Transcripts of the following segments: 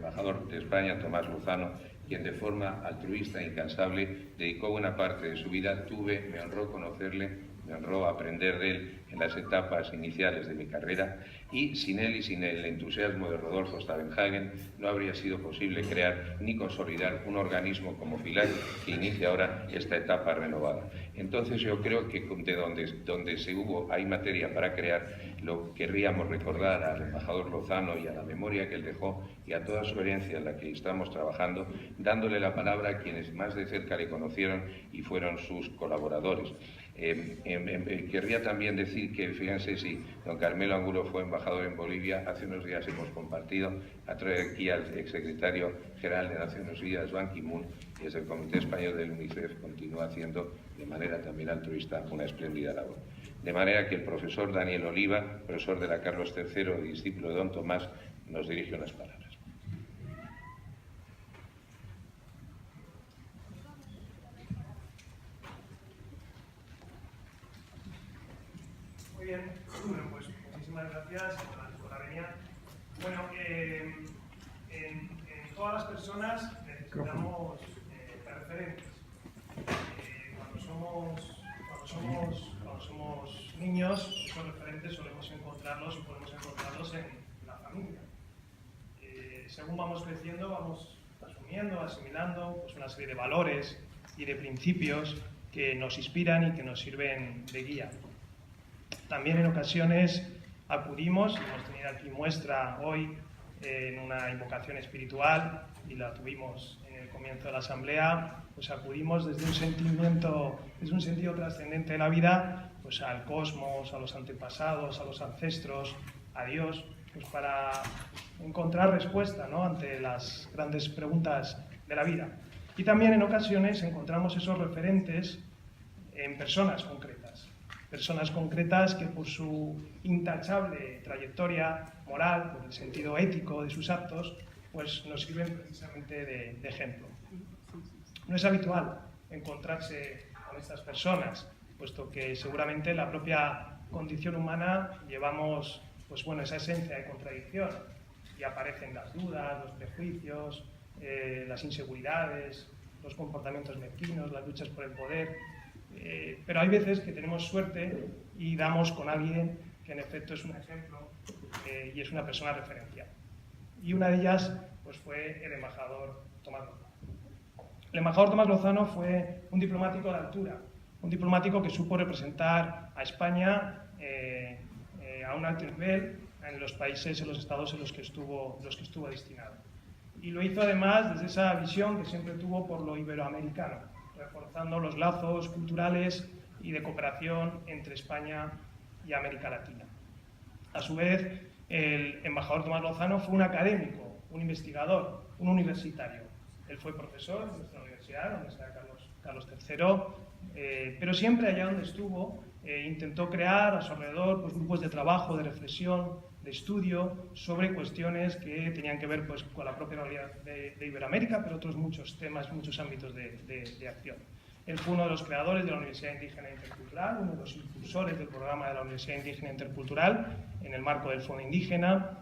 embajador de España, Tomás Lozano, quien de forma altruista e incansable dedicó buena parte de su vida. Me honró conocerle, me honró aprender de él en las etapas iniciales de mi carrera, y sin él y sin el entusiasmo de Rodolfo Stavenhagen no habría sido posible crear ni consolidar un organismo como FILAC que inicia ahora esta etapa renovada. Entonces yo creo que donde hay materia para crear, lo querríamos recordar al embajador Lozano y a la memoria que él dejó y a toda su herencia en la que estamos trabajando, dándole la palabra a quienes más de cerca le conocieron y fueron sus colaboradores. Querría también decir que, fíjense, si don Carmelo Angulo fue embajador en Bolivia, hace unos días hemos compartido a traer aquí al exsecretario general de Naciones Unidas, Ban Ki-moon, y desde el Comité Español del UNICEF continúa haciendo de manera también altruista una espléndida labor. De manera que el profesor Daniel Oliva, profesor de la Carlos III y discípulo de don Tomás, nos dirige unas palabras. Muy bien, bueno, pues muchísimas gracias por la venia. Bueno, en todas las personas necesitamos referentes. Cuando somos niños, esos referentes solemos encontrarlos y podemos encontrarlos en la familia. Según vamos creciendo, vamos asumiendo, asimilando pues una serie de valores y de principios que nos inspiran y que nos sirven de guía. También en ocasiones acudimos, hemos tenido aquí muestra hoy en una invocación espiritual y la tuvimos en el comienzo de la asamblea, pues acudimos desde un sentido trascendente de la vida, pues al cosmos, a los antepasados, a los ancestros, a Dios, pues para encontrar respuesta, ¿no?, ante las grandes preguntas de la vida. Y también en ocasiones encontramos esos referentes en personas concretas que por su intachable trayectoria moral, por el sentido ético de sus actos, pues nos sirven precisamente de ejemplo. No es habitual encontrarse con estas personas, puesto que seguramente en la propia condición humana llevamos pues bueno, esa esencia de contradicción y aparecen las dudas, los prejuicios, las inseguridades, los comportamientos mezquinos, las luchas por el poder. Pero hay veces que tenemos suerte y damos con alguien que en efecto es un ejemplo y es una persona de referencia. Y una de ellas pues, fue el embajador Tomás Lozano. El embajador Tomás Lozano fue un diplomático de altura, un diplomático que supo representar a España a un alto nivel en los países, en los estados en los que estuvo destinado. Y lo hizo además desde esa visión que siempre tuvo por lo iberoamericano, reforzando los lazos culturales y de cooperación entre España y América Latina. A su vez, el embajador Tomás Lozano fue un académico, un investigador, un universitario. Él fue profesor en nuestra universidad, la Universidad Carlos III, pero siempre allá donde estuvo intentó crear a su alrededor pues, grupos de trabajo, de reflexión, de estudio sobre cuestiones que tenían que ver pues, con la propia realidad de Iberoamérica, pero otros muchos temas, muchos ámbitos de acción. Él fue uno de los creadores de la Universidad Indígena Intercultural, uno de los impulsores del programa de la Universidad Indígena Intercultural en el marco del Fondo Indígena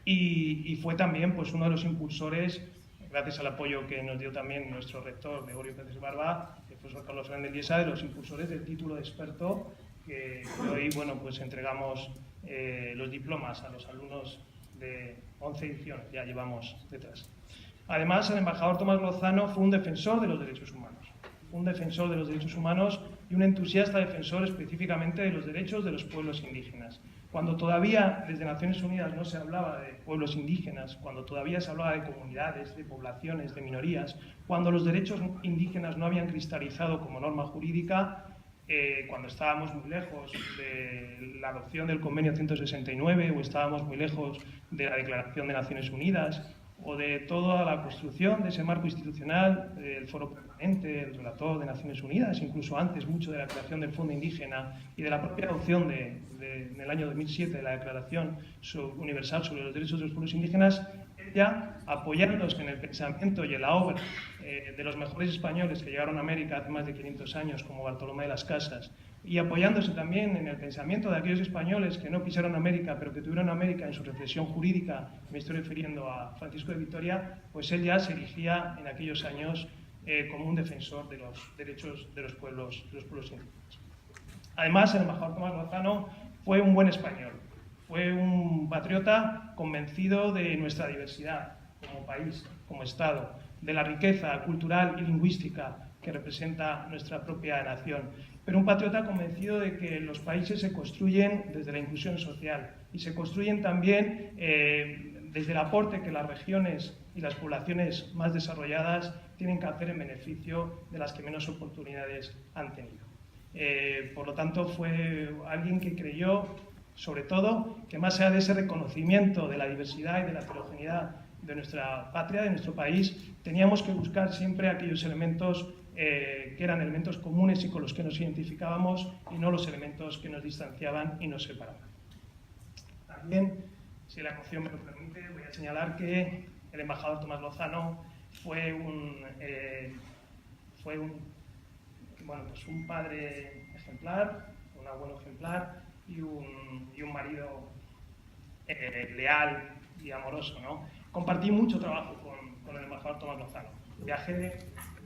y fue también pues, uno de los impulsores, gracias al apoyo que nos dio también nuestro rector, Gregorio Pérez Barba, el profesor Carlos Fernández Liesa, de los impulsores del título de experto que hoy bueno, pues, entregamos los diplomas a los alumnos de 11 ediciones, ya llevamos detrás. Además, el embajador Tomás Lozano fue un defensor de los derechos humanos, y un entusiasta defensor específicamente de los derechos de los pueblos indígenas. Cuando todavía desde Naciones Unidas no se hablaba de pueblos indígenas, cuando todavía se hablaba de comunidades, de poblaciones, de minorías, cuando los derechos indígenas no habían cristalizado como norma jurídica, cuando estábamos muy lejos de la adopción del Convenio 169 o estábamos muy lejos de la Declaración de Naciones Unidas o de toda la construcción de ese marco institucional, del Foro Permanente, el Relator de Naciones Unidas, incluso antes mucho de la creación del Fondo Indígena y de la propia adopción en el año 2007 de la Declaración Universal sobre los Derechos de los Pueblos Indígenas, ella, apoyándose en el pensamiento y en la obra de los mejores españoles que llegaron a América hace más de 500 años, como Bartolomé de las Casas, y apoyándose también en el pensamiento de aquellos españoles que no pisaron América, pero que tuvieron América en su reflexión jurídica, me estoy refiriendo a Francisco de Vitoria, pues él ya se erigía en aquellos años como un defensor de los derechos de los pueblos indígenas. Además, el embajador Tomás Lozano fue un buen español, fue un patriota convencido de nuestra diversidad como país, como Estado, de la riqueza cultural y lingüística que representa nuestra propia nación, pero un patriota convencido de que los países se construyen desde la inclusión social y se construyen también desde el aporte que las regiones y las poblaciones más desarrolladas tienen que hacer en beneficio de las que menos oportunidades han tenido. Por lo tanto, fue alguien que creyó, sobre todo, que más allá de ese reconocimiento de la diversidad y de la heterogeneidad de nuestra patria, de nuestro país, teníamos que buscar siempre aquellos elementos que eran elementos comunes y con los que nos identificábamos y no los elementos que nos distanciaban y nos separaban. También, si la emoción me lo permite, voy a señalar que el embajador Tomás Lozano fue un padre ejemplar, un abuelo ejemplar y un marido leal y amoroso, ¿no? Compartí mucho trabajo con el embajador Tomás Lozano. Viajé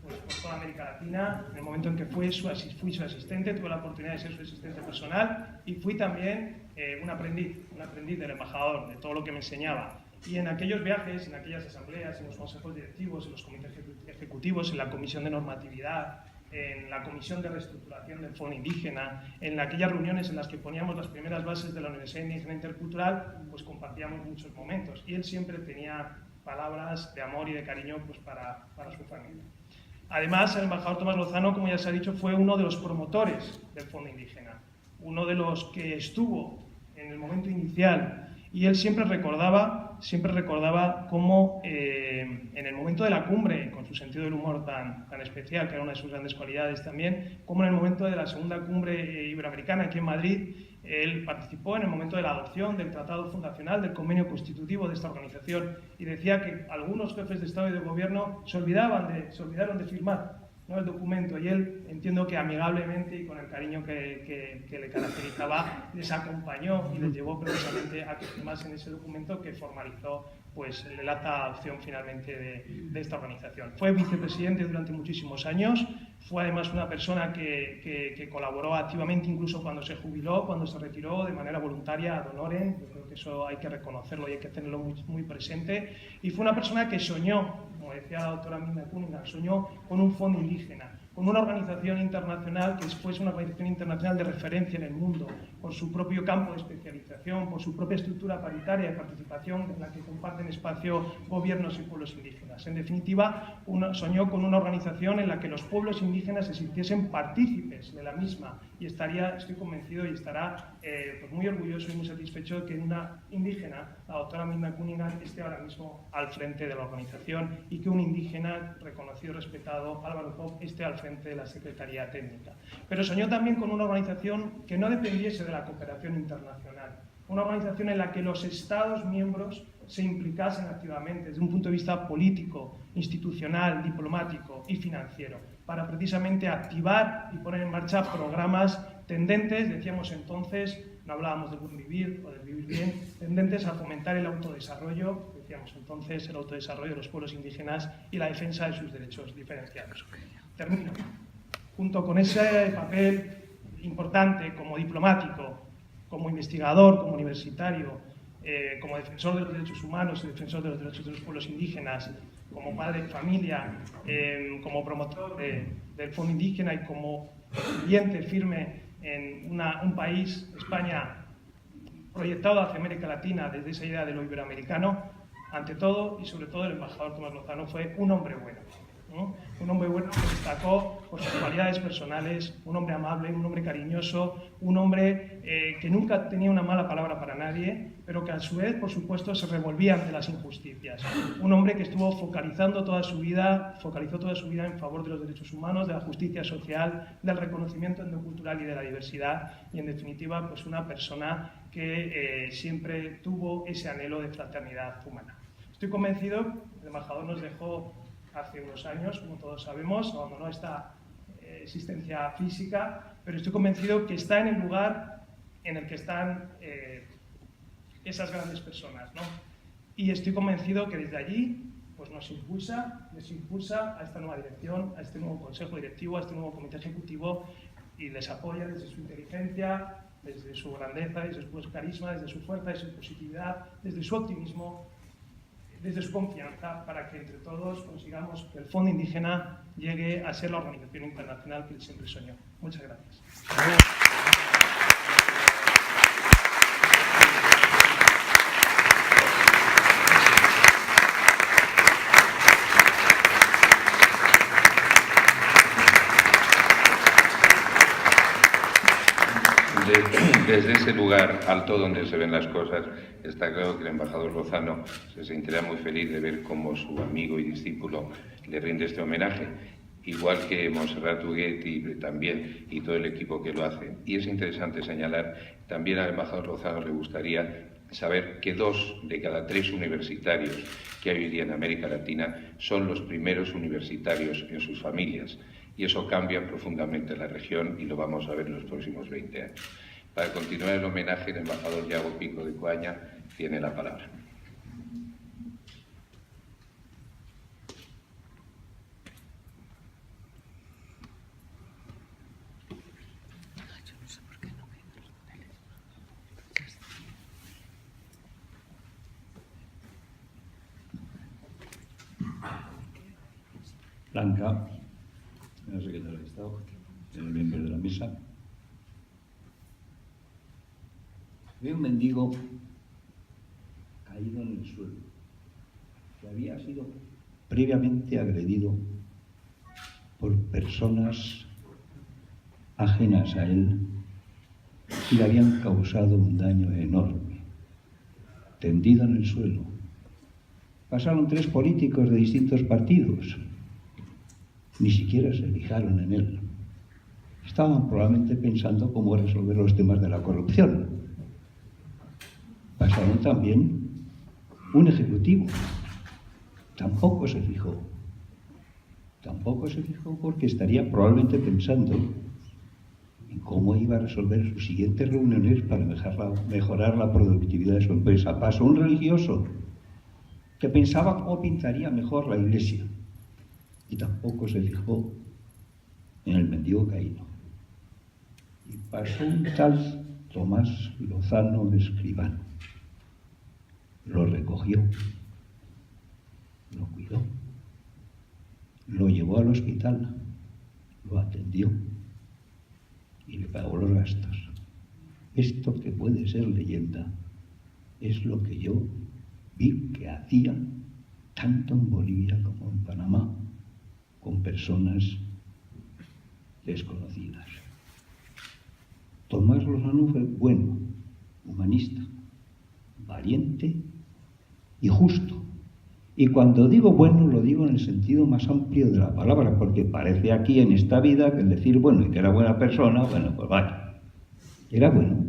por toda América Latina. En el momento en que fui su asistente, tuve la oportunidad de ser su asistente personal y fui también un aprendiz del embajador, de todo lo que me enseñaba. Y en aquellos viajes, en aquellas asambleas, en los consejos directivos, en los comités ejecutivos, en la comisión de normatividad, en la comisión de reestructuración del Fondo Indígena, en aquellas reuniones en las que poníamos las primeras bases de la Universidad Indígena Intercultural, pues compartíamos muchos momentos. Y él siempre tenía palabras de amor y de cariño pues, para su familia. Además, el embajador Tomás Lozano, como ya se ha dicho, fue uno de los promotores del Fondo Indígena, uno de los que estuvo en el momento inicial, y él siempre recordaba cómo en el momento de la cumbre, con su sentido del humor tan especial, que era una de sus grandes cualidades también, como en el momento de la segunda cumbre iberoamericana aquí en Madrid, él participó en el momento de la adopción del Tratado Fundacional, del convenio constitutivo de esta organización, y decía que algunos jefes de Estado y de Gobierno se olvidaron de firmar, ¿no?, el documento, y él, entiendo que amigablemente y con el cariño que le caracterizaba, les acompañó y les llevó precisamente a que firmasen ese documento que formalizó pues, el acta de adopción finalmente de esta organización. Fue vicepresidente durante muchísimos años, fue además una persona que colaboró activamente incluso cuando se jubiló, cuando se retiró de manera voluntaria ad honorem. Yo creo que eso hay que reconocerlo y hay que tenerlo muy presente. Y fue una persona que soñó, como decía la doctora Minna Cunningham, soñó con un fondo indígena, con una organización internacional que fuese una organización internacional de referencia en el mundo, por su propio campo de especialización, por su propia estructura paritaria de participación en la que comparten espacio gobiernos y pueblos indígenas. En definitiva, soñó con una organización en la que los pueblos indígenas se sintiesen partícipes de la misma y estoy convencido y estará pues muy orgulloso y muy satisfecho de que una indígena, la doctora Minna Cunningham, esté ahora mismo al frente de la organización y que un indígena reconocido y respetado, Álvaro Pop, esté al frente de la Secretaría Técnica. Pero soñó también con una organización que no dependiese de la cooperación internacional, una organización en la que los Estados miembros se implicasen activamente desde un punto de vista político, institucional, diplomático y financiero, para precisamente activar y poner en marcha programas tendentes, decíamos entonces, no hablábamos del buen vivir o del vivir bien, tendentes a fomentar el autodesarrollo, decíamos entonces, el autodesarrollo de los pueblos indígenas y la defensa de sus derechos diferenciados. Termino. Junto con ese papel importante como diplomático, como investigador, como universitario, como defensor de los derechos humanos y defensor de los derechos de los pueblos indígenas, como padre de familia, como promotor del Fondo Indígena y como cliente firme en un país, España, proyectado hacia América Latina desde esa idea de lo iberoamericano, ante todo y sobre todo el embajador Tomás Lozano fue un hombre bueno, ¿no? Un hombre bueno que destacó por sus cualidades personales, un hombre amable, un hombre cariñoso, un hombre que nunca tenía una mala palabra para nadie, pero que a su vez, por supuesto, se revolvía ante las injusticias. Un hombre que estuvo focalizó toda su vida en favor de los derechos humanos, de la justicia social, del reconocimiento etnocultural y de la diversidad, y en definitiva, pues una persona que siempre tuvo ese anhelo de fraternidad humana. Estoy convencido, el embajador nos dejó hace unos años, como todos sabemos, abandonó esta existencia física, pero estoy convencido que está en el lugar en el que están esas grandes personas, ¿no? Y estoy convencido que desde allí pues les impulsa a esta nueva dirección, a este nuevo consejo directivo, a este nuevo comité ejecutivo, y les apoya desde su inteligencia, desde su grandeza, desde su carisma, desde su fuerza, desde su positividad, desde su optimismo, desde su confianza, para que entre todos consigamos que el Fondo Indígena llegue a ser la organización internacional que él siempre soñó. Muchas gracias. Desde ese lugar alto donde se ven las cosas, está claro que el embajador Lozano se sentirá muy feliz de ver cómo su amigo y discípulo le rinde este homenaje, igual que Montserrat Huguet también, y todo el equipo que lo hace. Y es interesante señalar, también al embajador Lozano le gustaría saber que 2 de cada 3 universitarios que hay hoy día en América Latina son los primeros universitarios en sus familias. Y eso cambia profundamente la región y lo vamos a ver en los próximos 20 años. Para continuar el homenaje, el embajador Yago Pico de Coaña tiene la palabra. Blanca, la secretaria de Estado, el miembro de la mesa. Veo un mendigo caído en el suelo, que había sido previamente agredido por personas ajenas a él y le habían causado un daño enorme. Tendido en el suelo. Pasaron 3 políticos de distintos partidos. Ni siquiera se fijaron en él. Estaban probablemente pensando cómo resolver los temas de la corrupción. Pasaron también un ejecutivo. Tampoco se fijó. Tampoco se fijó porque estaría probablemente pensando en cómo iba a resolver sus siguientes reuniones para mejorar la productividad de su empresa. Pasó un religioso que pensaba cómo pintaría mejor la iglesia. Y tampoco se fijó en el mendigo caído. Y pasó un tal Tomás Lozano Escribano. Lo recogió, lo cuidó, lo llevó al hospital, lo atendió y le pagó los gastos. Esto que puede ser leyenda es lo que yo vi que hacía tanto en Bolivia como en Panamá, con personas desconocidas. Tomás Lozano fue bueno, humanista, valiente y justo. Y cuando digo bueno, lo digo en el sentido más amplio de la palabra, porque parece aquí en esta vida que el decir bueno y que era buena persona, bueno, pues vaya. Era bueno,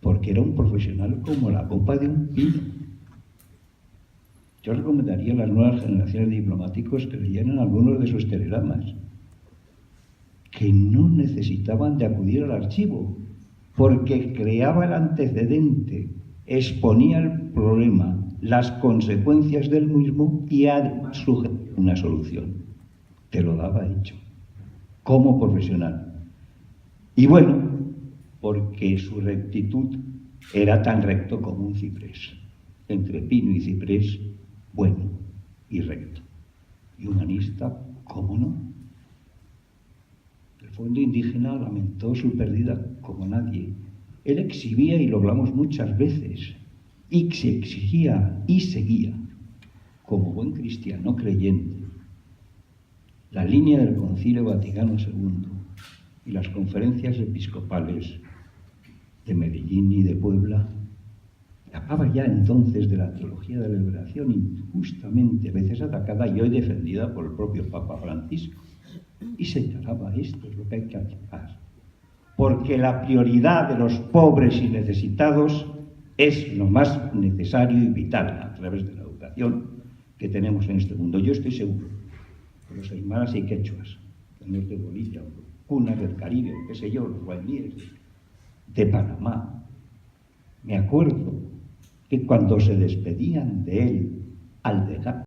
porque era un profesional como la copa de un pino. Yo recomendaría a las nuevas generaciones de diplomáticos que leyeran algunos de sus telegramas, que no necesitaban de acudir al archivo, porque creaba el antecedente, exponía el problema, las consecuencias del mismo y además sugería una solución. Te lo daba hecho, como profesional. Y bueno, porque su rectitud era tan recto como un ciprés. Entre pino y ciprés, bueno y recto. Y humanista, ¿cómo no? El Fondo Indígena lamentó su pérdida como nadie. Él exhibía, y lo hablamos muchas veces, y se exigía y seguía, como buen cristiano creyente, la línea del Concilio Vaticano II y las conferencias episcopales de Medellín y de Puebla. Hablaba ya entonces de la teología de la liberación, injustamente a veces atacada y hoy defendida por el propio Papa Francisco. Y señalaba, esto es lo que hay que atacar, porque la prioridad de los pobres y necesitados es lo más necesario y vital a través de la educación que tenemos en este mundo. Yo estoy seguro que los aymaras y quechuas, años de Bolivia, cunas del Caribe, qué sé yo, los guainíes de Panamá. Me acuerdo que cuando se despedían de él al dejar